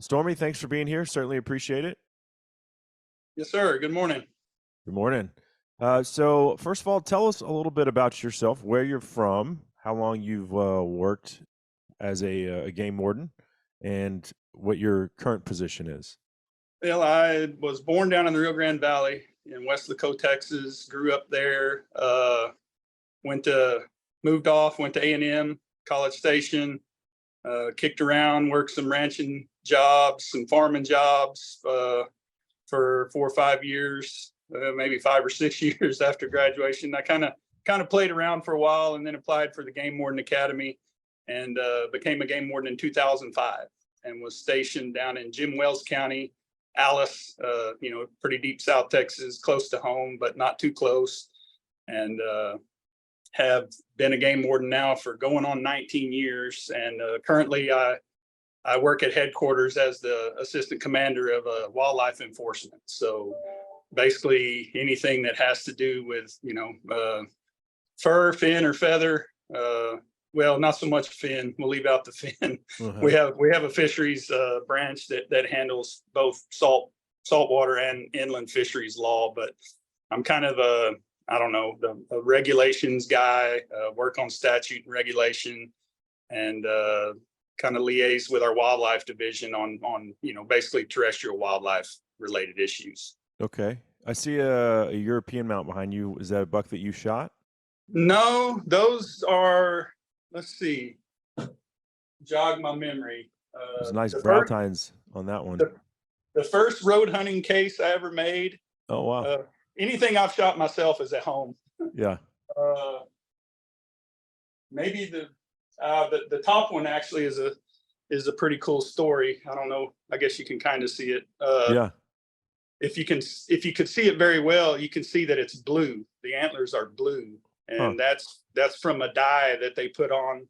Stormy, thanks for being here. Certainly appreciate it. Yes, sir. Good morning. Good morning. So first of all, tell us a little bit about yourself, where you're from, how long you've worked as a game warden, and what your current position is. Well, I was born down in the Rio Grande Valley in West Laco, Texas. Grew up there. Went to moved off. Went to A&M College Station. Kicked around. Worked some ranching jobs, some farming jobs for 4 or 5 years, maybe 5 or 6 years after graduation. I kind of played around for a while, and then applied for the Game Warden Academy, and became a game warden in 2005, and was stationed down in Jim Wells County, Alice, pretty deep South Texas, close to home, but not too close. And have been a game warden now for going on 19 years. And currently I work at headquarters as the assistant commander of wildlife enforcement. So basically anything that has to do with, fur, fin, or feather. Well, not so much fin. We'll leave out the fin. Uh-huh. We have a fisheries branch that handles both saltwater and inland fisheries law. But I'm kind of a regulations guy. Work on statute and regulation, and kind of liaise with our wildlife division on basically terrestrial wildlife related issues. Okay. I see a European mount behind you. Is that a buck that you shot? No, those are, let's see, jog my memory. There's nice The brow first, tines on that one. the first road hunting case I ever made. Oh, wow. Anything I've shot myself is at home. Yeah. Maybe the top one actually is a pretty cool story. I don't know. I guess you can kind of see it. Yeah. If you could see it very well, you can see that it's blue. The antlers are blue, and that's from a dye that they put on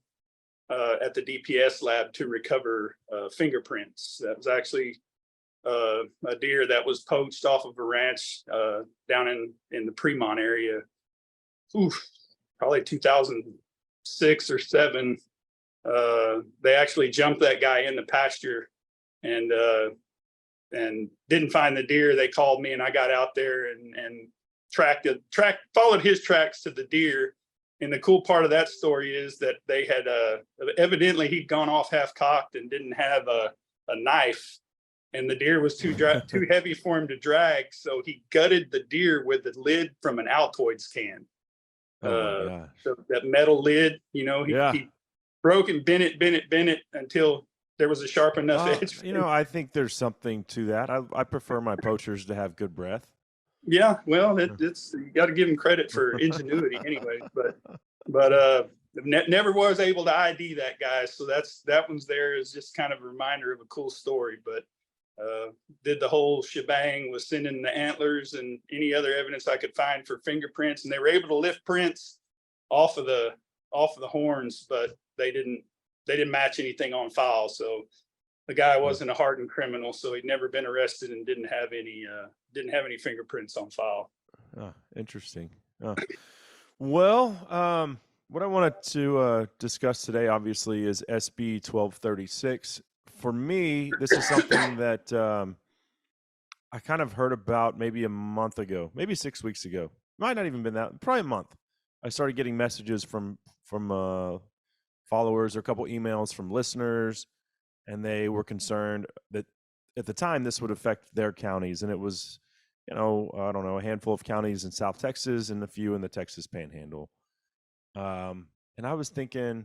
at the DPS lab to recover fingerprints. That was actually a deer that was poached off of a ranch down in the Fremont area. Probably 2006 or 7. They actually jumped that guy in the pasture, and didn't find the deer. They called me, and I got out there and followed his tracks to the deer. And the cool part of that story is that they had evidently he'd gone off half cocked and didn't have a knife, and the deer was too heavy for him to drag. So he gutted the deer with the lid from an Altoids can. So that metal lid, he broke and bent it until there was a sharp enough edge. I think there's something to that. I prefer my poachers to have good breath. Yeah, well, it's you got to give him credit for ingenuity anyway. But never was able to ID that guy, so that one's there as just kind of a reminder of a cool story. But did the whole shebang with sending the antlers and any other evidence I could find for fingerprints, and they were able to lift prints off of the horns, but they didn't match anything on file. So the guy wasn't a hardened criminal, so he'd never been arrested and didn't have any fingerprints on file. Interesting. Well, what I wanted to discuss today, obviously, is SB 1236. For me, this is something that I kind of heard about maybe a month ago, maybe 6 weeks ago. Might not even been that, probably a month. I started getting messages from followers, or a couple emails from listeners, and they were concerned that at the time this would affect their counties. And it was, I don't know, a handful of counties in South Texas and a few in the Texas Panhandle. And I was thinking,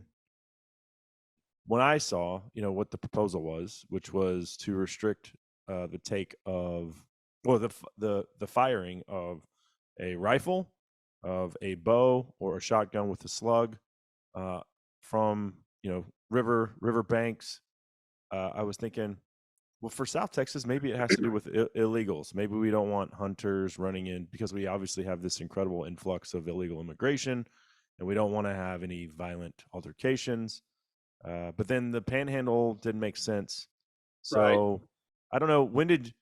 when I saw, what the proposal was, which was to restrict the take of, or the firing of a rifle, of a bow, or a shotgun with a slug from river banks. I was thinking, well, for South Texas, maybe it has to do with illegals. Maybe we don't want hunters running in, because we obviously have this incredible influx of illegal immigration, and we don't want to have any violent altercations. But then the Panhandle didn't make sense. So right. I don't know, when did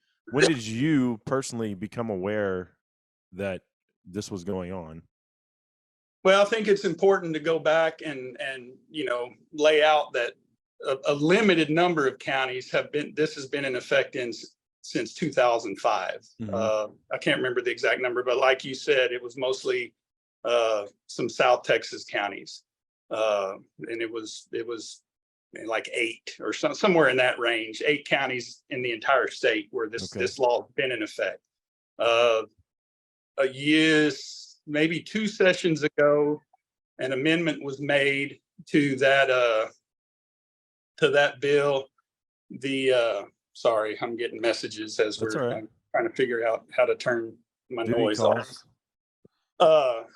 you personally become aware that this was going on? Well, I think it's important to go back and lay out that a limited number of counties this has been in effect since 2005. I can't remember the exact number, but like you said, it was mostly some South Texas counties, and it was like 8 or somewhere in that range. 8 counties in the entire state where this law has been in effect. A year, maybe 2 sessions ago, an amendment was made to that bill. Sorry, I'm getting messages as That's we're all right. trying to figure out how to turn my Duty noise calls. off.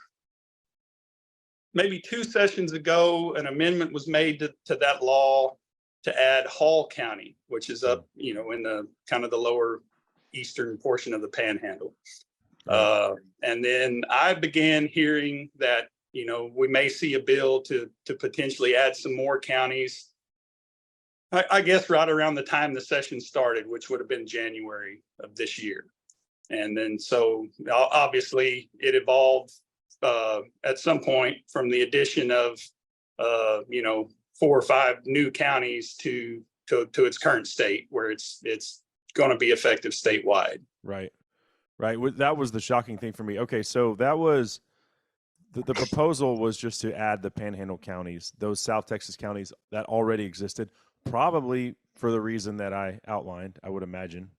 Maybe 2 sessions ago, an amendment was made to that law to add Hall County, which is up, in the kind of the lower eastern portion of the Panhandle. Right. And then I began hearing that, we may see a bill to potentially add some more counties. I guess right around the time the session started, which would have been January of this year. And then so obviously it evolved at some point from the addition of 4 or 5 new counties to its current state, where it's going to be effective statewide. Right. That was the shocking thing for me. Okay, so that was the proposal was just to add the Panhandle counties, those South Texas counties that already existed, probably for the reason that I outlined, I would imagine.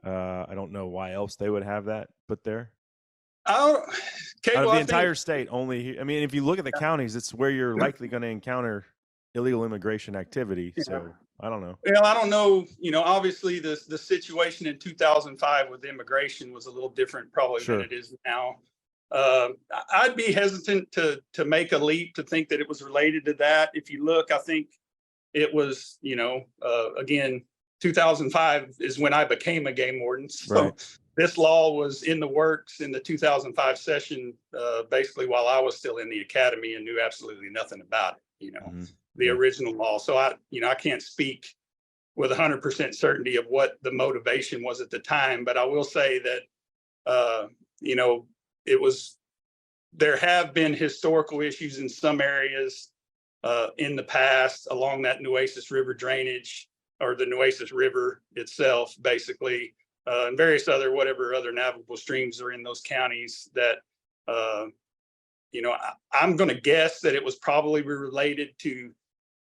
I don't know why else they would have that put there. Out of the entire state, only, I mean, if you look at the counties, it's where you're likely going to encounter illegal immigration activity. Yeah. So I don't know. Well, I don't know. Obviously the situation in 2005 with immigration was a little different probably than it is now. I'd be hesitant to make a leap to think that it was related to that. If you look, I think it was, again, 2005 is when I became a game warden. So this law was in the works in the 2005 session, basically while I was still in the academy and knew absolutely nothing about it, the original law. So I can't speak with 100% certainty of what the motivation was at the time, but I will say that, there have been historical issues in some areas in the past along that Nueces River drainage, or the Nueces River itself, basically, and various whatever other navigable streams are in those counties that, I'm going to guess that it was probably related to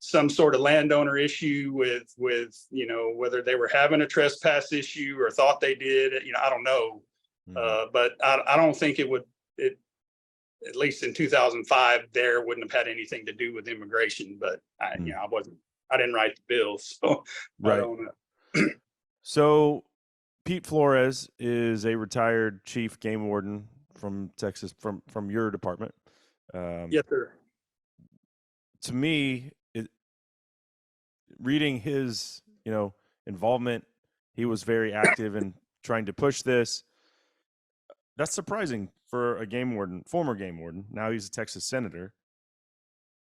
some sort of landowner issue with whether they were having a trespass issue or thought they did, I don't know. But I don't think it at least in 2005, there wouldn't have had anything to do with immigration, but I didn't write the bill, so I don't know. So Pete Flores is a retired chief game warden from Texas, from your department. Yes, sir. To me, reading his, involvement, he was very active in trying to push this. That's surprising for a game warden, former game warden. Now he's a Texas senator.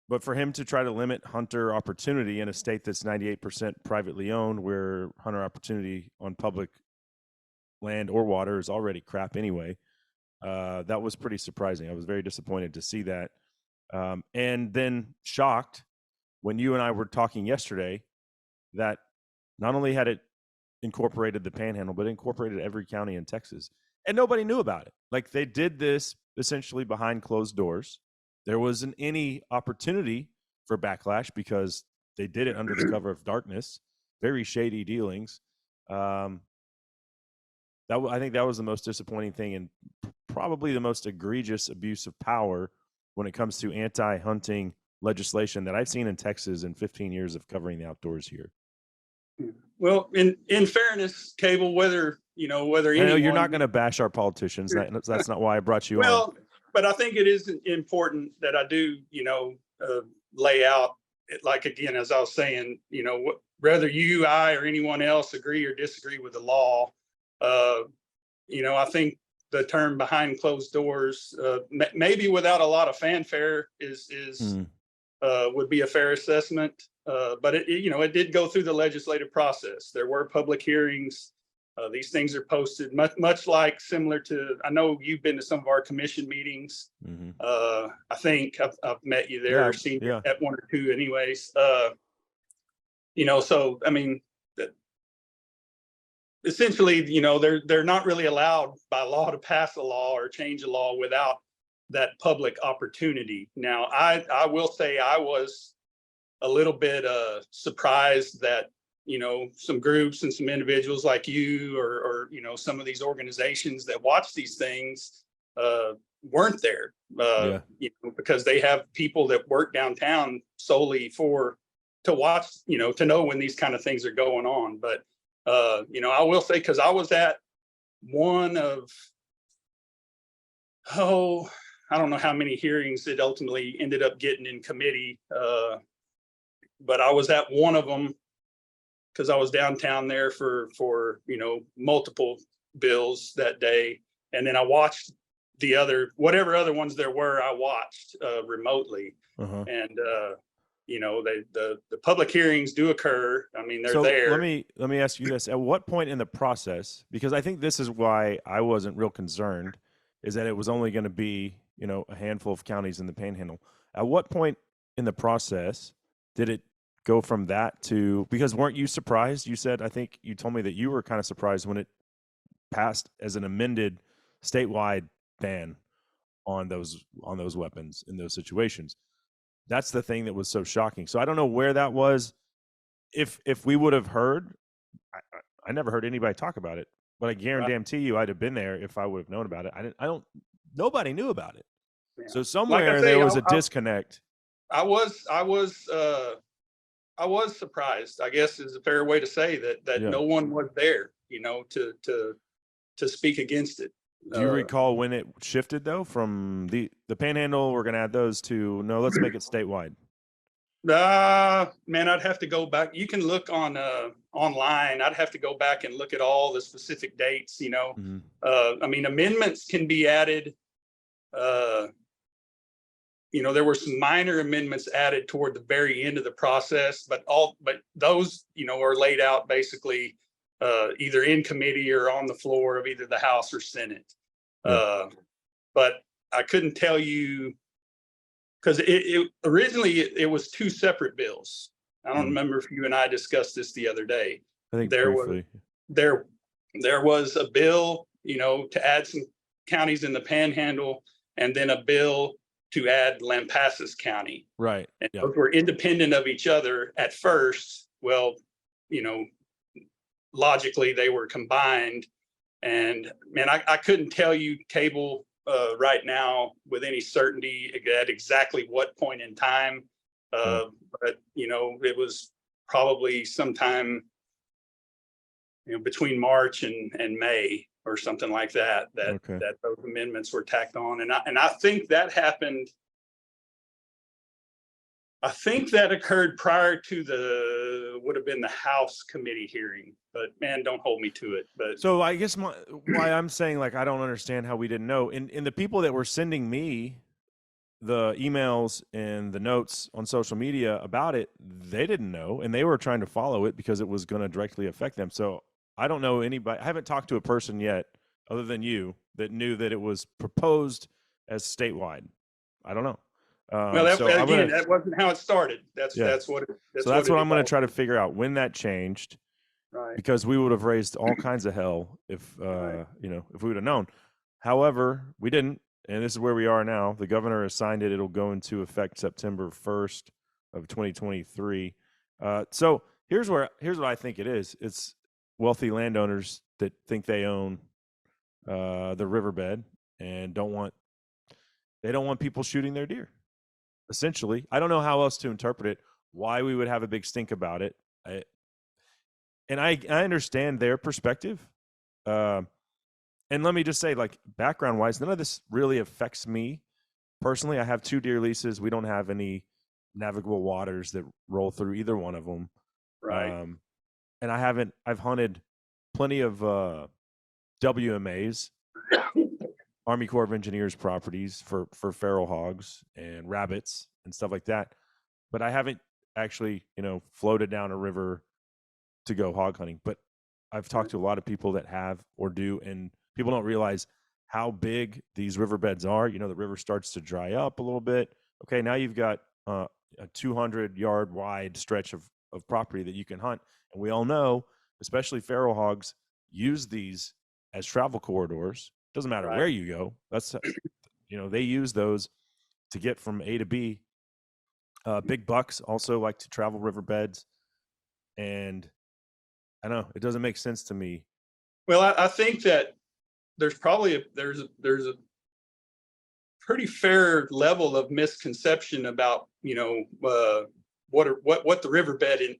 But for him to try to limit hunter opportunity in a state that's 98% privately owned, where hunter opportunity on public land or water is already crap anyway, that was pretty surprising. I was very disappointed to see that. And then shocked when you and I were talking yesterday that not only had it incorporated the Panhandle, but incorporated every county in Texas. And nobody knew about it. Like, they did this essentially behind closed doors. There wasn't any opportunity for backlash because they did it under the cover of darkness. Very shady dealings. I think that was the most disappointing thing, and probably the most egregious abuse of power when it comes to anti-hunting legislation that I've seen in Texas in 15 years of covering the outdoors here. Well, in fairness, Cable, whether anyone, I know you're not going to bash our politicians. That's not why I brought you on. But I think it is important that I do, lay out, like, again, as I was saying, whether you, I, or anyone else agree or disagree with the law, I think the term behind closed doors, maybe without a lot of fanfare, would be a fair assessment. But it did go through the legislative process. There were public hearings. These things are posted much like similar to, I know you've been to some of our commission meetings. I think I've met you there, or seen you at one or two anyways. So I mean, essentially, they're not really allowed by law to pass a law or change a law without that public opportunity. Now, I will say I was a little bit surprised that some groups and some individuals like you or some of these organizations that watch these things weren't there. Because they have people that work downtown solely to watch, to know when these kind of things are going on. But I will say, because I was at one of, I don't know how many hearings it ultimately ended up getting in committee, but I was at one of them because I was downtown there for multiple bills that day, and then I watched whatever other ones there were. I watched remotely, and the public hearings do occur. I mean, they're there. Let me ask you this: at what point in the process? Because I think this is why I wasn't real concerned, is that it was only going to be a handful of counties in the Panhandle. At what point in the process did it go from that to, because weren't you surprised? You said, I think you told me that you were kind of surprised when it passed as an amended statewide ban on those weapons in those situations. That's the thing that was so shocking. So I don't know where that was. If we would have heard, I never heard anybody talk about it, but I guarantee you I'd have been there if I would have known about it. Nobody knew about it. Yeah. So somewhere there was a disconnect. I was surprised, I guess is a fair way to say that no one was there, to speak against it. Do you recall when it shifted though from the Panhandle? We're going to add those to no. Let's make it statewide. Man, I'd have to go back. You can look on online. I'd have to go back and look at all the specific dates. I mean, amendments can be added. There were some minor amendments added toward the very end of the process, but those, are laid out basically either in committee or on the floor of either the House or Senate. But I couldn't tell you, because originally it was two separate bills. I don't remember if you and I discussed this the other day. I think there was a bill, to add some counties in the Panhandle, and then a bill to add Lampasas County. Right. And those were independent of each other at first. Well, logically they were combined. And man, I couldn't tell you, Cable, right now with any certainty at exactly what point in time. But it was probably sometime between March and May or something like that those amendments were tacked on. And I think that happened. I think that occurred prior to would have been the House committee hearing, but man, don't hold me to it. But so I guess why I'm saying, like, I don't understand how we didn't know. In the people that were sending me the emails and the notes on social media about it, they didn't know, and they were trying to follow it because it was going to directly affect them. So I don't know anybody. I haven't talked to a person yet, other than you, that knew that it was proposed as statewide. I don't know. Well, that wasn't how it started. That's what I'm going to try to figure out when that changed, right? Because we would have raised all kinds of hell if if we would have known. However, we didn't, and this is where we are now. The governor has signed it. It'll go into effect September 1st of 2023. So here's what I think it is. It's wealthy landowners that think they own the riverbed and don't want people shooting their deer. Essentially, I don't know how else to interpret it, why we would have a big stink about it. And I understand their perspective. And let me just say, like, background wise, none of this really affects me personally. I have 2 deer leases. We don't have any navigable waters that roll through either one of them. Right. And I've hunted plenty of WMAs, Army Corps of Engineers properties for feral hogs and rabbits and stuff like that. But I haven't actually, floated down a river to go hog hunting. But I've talked to a lot of people that have or do, and people don't realize how big these riverbeds are. The river starts to dry up a little bit. Okay, now you've got a 200-yard wide stretch of of property that you can hunt. And we all know, especially feral hogs, use these as travel corridors. Doesn't matter Right. where you go. That's, they use those to get from A to B. Big bucks also like to travel riverbeds, and I don't know, it doesn't make sense to me. Well, I think that there's probably there's a pretty fair level of misconception about what the riverbed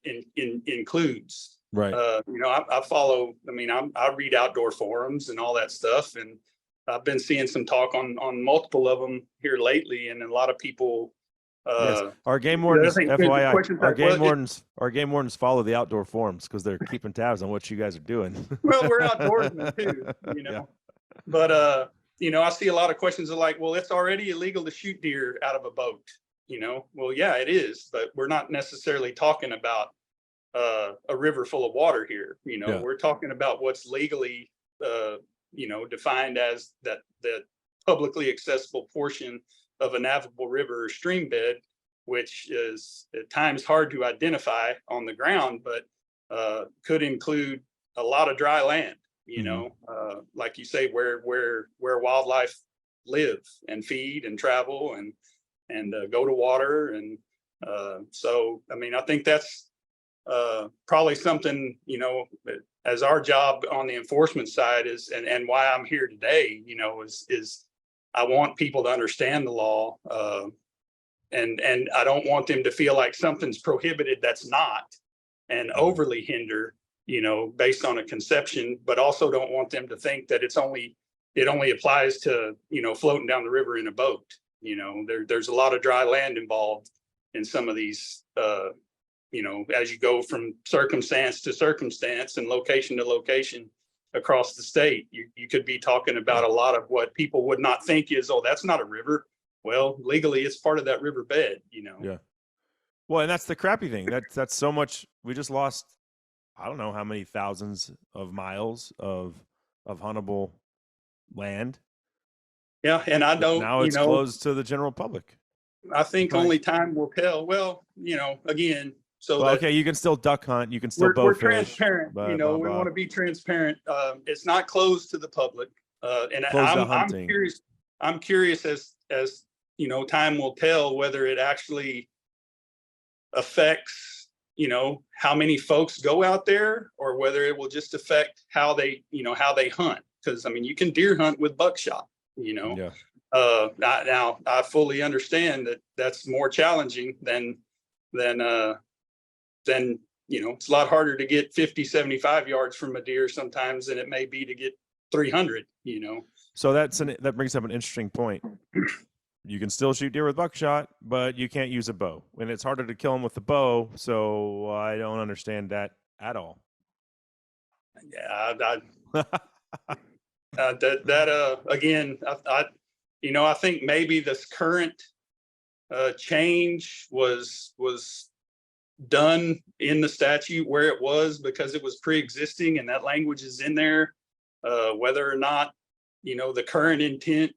includes. Right. I follow. I mean, I read outdoor forums and all that stuff, and I've been seeing some talk on multiple of them here lately, and a lot of people. Yes, our game wardens, FYI, our game wardens follow the outdoor forums because they're keeping tabs on what you guys are doing. Well, we're outdoorsmen too, Yeah. But I see a lot of questions of like, well, it's already illegal to shoot deer out of a boat. Well, yeah, it is, but we're not necessarily talking about a river full of water here. We're talking about what's legally, defined as that publicly accessible portion of a navigable river or stream bed, which is at times hard to identify on the ground, but could include a lot of dry land. Like you say, where wildlife live and feed and travel and go to water, and so I mean, I think that's probably something, as our job on the enforcement side is, and why I'm here today, is I want people to understand the law, and I don't want them to feel like something's prohibited that's not, and overly hinder, based on a conception, but also don't want them to think that it only applies to, floating down the river in a boat. There's a lot of dry land involved in some of these, as you go from circumstance to circumstance and location to location across the state, you could be talking about a lot of what people would not think is, oh, that's not a river. Well, legally, it's part of that riverbed, Yeah. Well, and that's the crappy thing. That's so much. We just lost, I don't know how many thousands of miles of huntable land. Yeah, and I don't. Now it's closed to the general public. I think only time will tell. Well, again. So okay, you can still duck hunt. You can still bow we're fish. Transparent. We want to be transparent. It's not closed to the public, and I'm curious. I'm curious as time will tell whether it actually affects how many folks go out there, or whether it will just affect how they hunt. Because I mean, you can deer hunt with buckshot. Yeah. Now I fully understand that that's more challenging than it's a lot harder to get 50, 75 yards from a deer sometimes than it may be to get 300, So that brings up an interesting point. You can still shoot deer with buckshot, but you can't use a bow, and it's harder to kill them with the bow. So I don't understand that at all. Yeah, again, I think maybe this current change was done in the statute where it was because it was pre-existing and that language is in there. Whether or not the current intent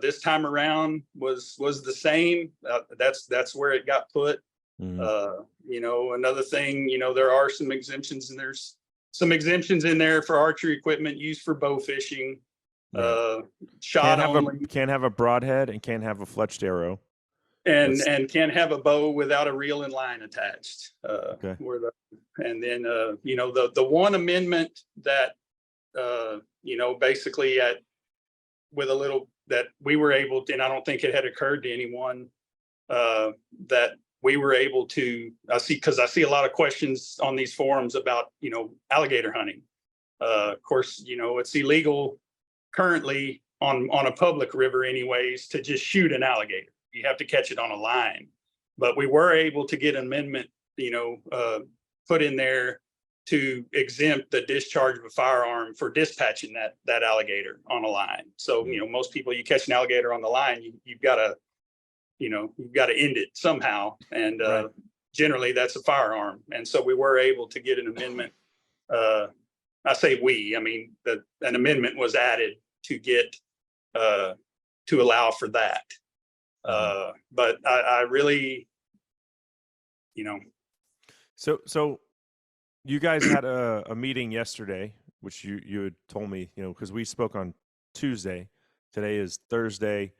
this time around was the same, that's where it got put. Another thing, there are some exemptions, and there's some exemptions in there for archery equipment used for bow fishing. Shot only. Can't have a broadhead and can't have a fletched arrow. And can't have a bow without a reel and line attached. Okay. And then the one amendment that basically with a little that we were able to, and I don't think it had occurred to anyone, that we were able to I see a lot of questions on these forums about alligator hunting. Of course, it's illegal currently on a public river anyways to just shoot an alligator. You have to catch it on a line, but we were able to get an amendment, put in there to exempt the discharge of a firearm for dispatching that alligator on a line. So, most people, you catch an alligator on the line, you've got to end it somehow. And right. Generally that's a firearm. And so we were able to get an amendment. I say I mean, an amendment was added to get, to allow for that. But I really, So you guys had a meeting yesterday, which you had told me, because we spoke on Tuesday. Today is Thursday,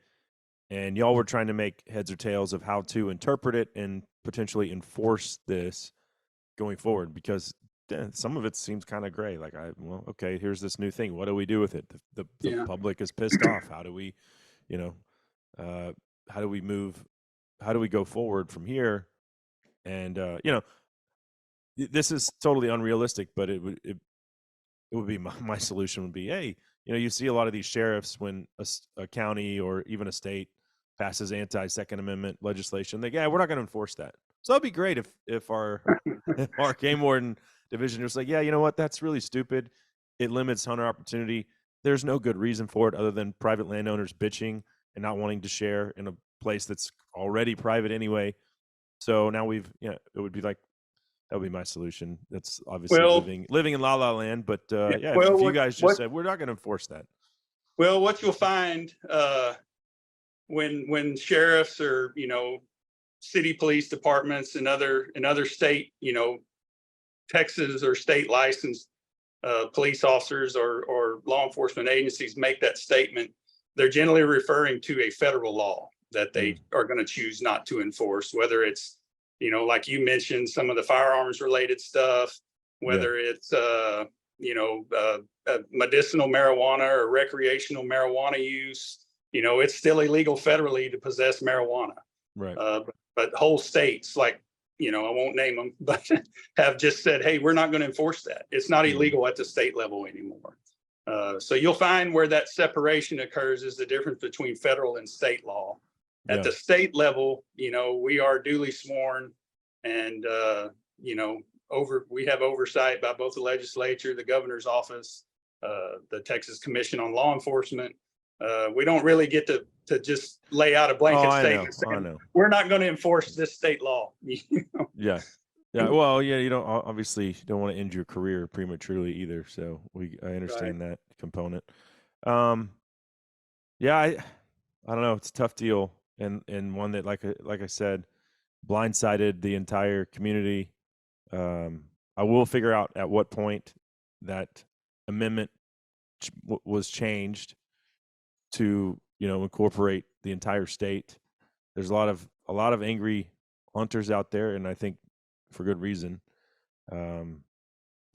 and y'all were trying to make heads or tails of how to interpret it and potentially enforce this going forward, because some of it seems kind of gray. Like, okay, here's this new thing. What do we do with it? The Yeah. public is pissed off. How do we, how do we move? How do we go forward from here? And this is totally unrealistic, but it would be my solution would be, hey, you see a lot of these sheriffs when a county or even a state passes anti-Second Amendment legislation, we're not going to enforce that. So that'd be great if our our Game Warden Division was like, yeah, you know what, that's really stupid. It limits hunter opportunity. There's no good reason for it other than private landowners bitching and not wanting to share in a place that's already private anyway. So now it would be like, that would be my solution. That's obviously living in La La Land, but if you guys just said we're not going to enforce that. Well, what you'll find when sheriffs or city police departments and other state Texas or state licensed police officers or law enforcement agencies make that statement, they're generally referring to a federal law that they are going to choose not to enforce, whether it's like you mentioned, some of the firearms related stuff, whether it's medicinal marijuana or recreational marijuana use. It's still illegal federally to possess marijuana. Right. But whole states, like, I won't name them, but have just said, hey, we're not going to enforce that. It's not illegal at the state level anymore. So you'll find where that separation occurs is the difference between federal and state law. At the state level, we are duly sworn, and we have oversight by both the legislature, the governor's office, the Texas Commission on Law Enforcement. We don't really get to just lay out a blanket statement saying we're not going to enforce this state law. Yeah. Well, you don't obviously don't want to end your career prematurely either. So I understand that component. I don't know. It's a tough deal. And one that, like I said, blindsided the entire community. I will figure out at what point that amendment was changed to incorporate the entire state. There's a lot of angry hunters out there, and I think for good reason. So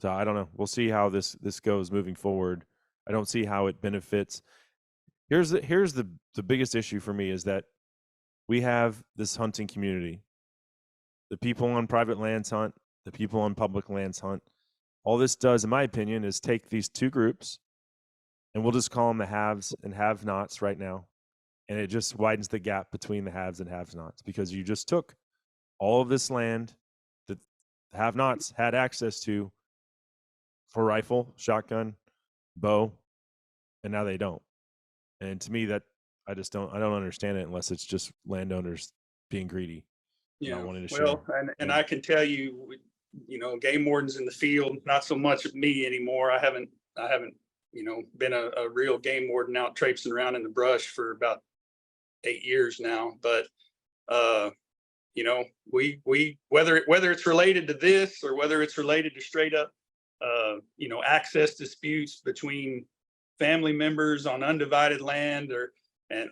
I don't know. We'll see how this goes moving forward. I don't see how it benefits. Here's the biggest issue for me is that we have this hunting community. The people on private lands hunt, the people on public lands hunt. All this does, in my opinion, is take these two groups, and we'll just call them the haves and have-nots right now. And it just widens the gap between the haves and have-nots, because you just took all of this land that the have-nots had access to for rifle, shotgun, bow, and now they don't. And to me, that I don't understand it unless it's just landowners being greedy. Yeah. Well, and I can tell you, game wardens in the field, not so much of me anymore. I haven't, been a real game warden out traipsing around in the brush for about 8 years now. But, we whether it's related to this or whether it's related to straight up, access disputes between family members on undivided land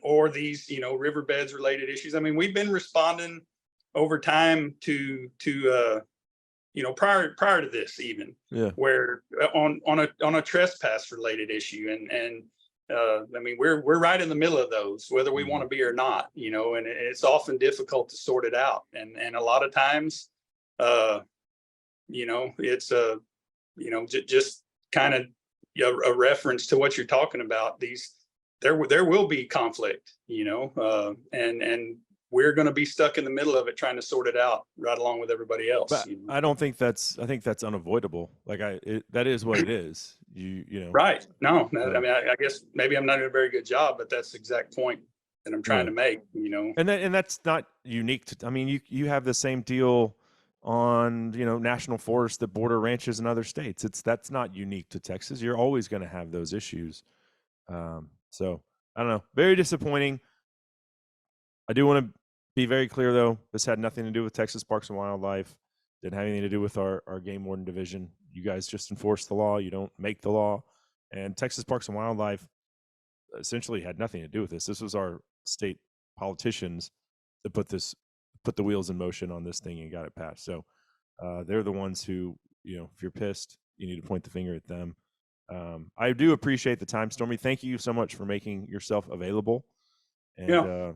or these, riverbeds related issues. I mean, we've been responding over time to prior to this even, where on a trespass related issue, and I mean, we're right in the middle of those, whether we want to be or not, and it's often difficult to sort it out, and a lot of times, it's just kind of a reference to what you're talking about. There will be conflict, and we're going to be stuck in the middle of it trying to sort it out right along with everybody else. But I think that's unavoidable. Like that is what it is. Right. No, I mean, I guess maybe I'm not doing a very good job, but that's the exact point that I'm trying to make, And that's not unique to, I mean, you have the same deal on, national forests that border ranches in other states. That's not unique to Texas. You're always going to have those issues. So I don't know. Very disappointing. I do want to be very clear, though. This had nothing to do with Texas Parks and Wildlife. Didn't have anything to do with our Game Warden Division. You guys just enforce the law. You don't make the law. And Texas Parks and Wildlife essentially had nothing to do with this. This was our state politicians that put the wheels in motion on this thing and got it passed. So they're the ones who, if you're pissed, you need to point the finger at them. I do appreciate the time, Stormy. Thank you so much for making yourself available. And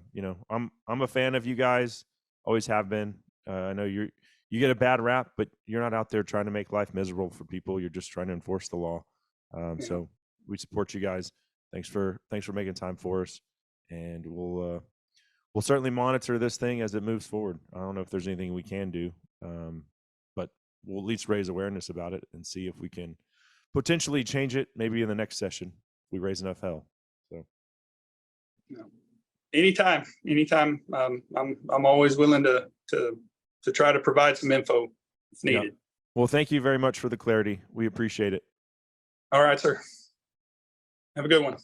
I'm a fan of you guys. Always have been. I know you get a bad rap, but you're not out there trying to make life miserable for people. You're just trying to enforce the law. So we support you guys. Thanks for making time for us, and we'll certainly monitor this thing as it moves forward. I don't know if there's anything we can do, but we'll at least raise awareness about it and see if we can potentially change it. Maybe in the next session, if we raise enough hell. So, anytime. I'm always willing to try to provide some info if needed. Yeah. Well, thank you very much for the clarity. We appreciate it. All right, sir. Have a good one.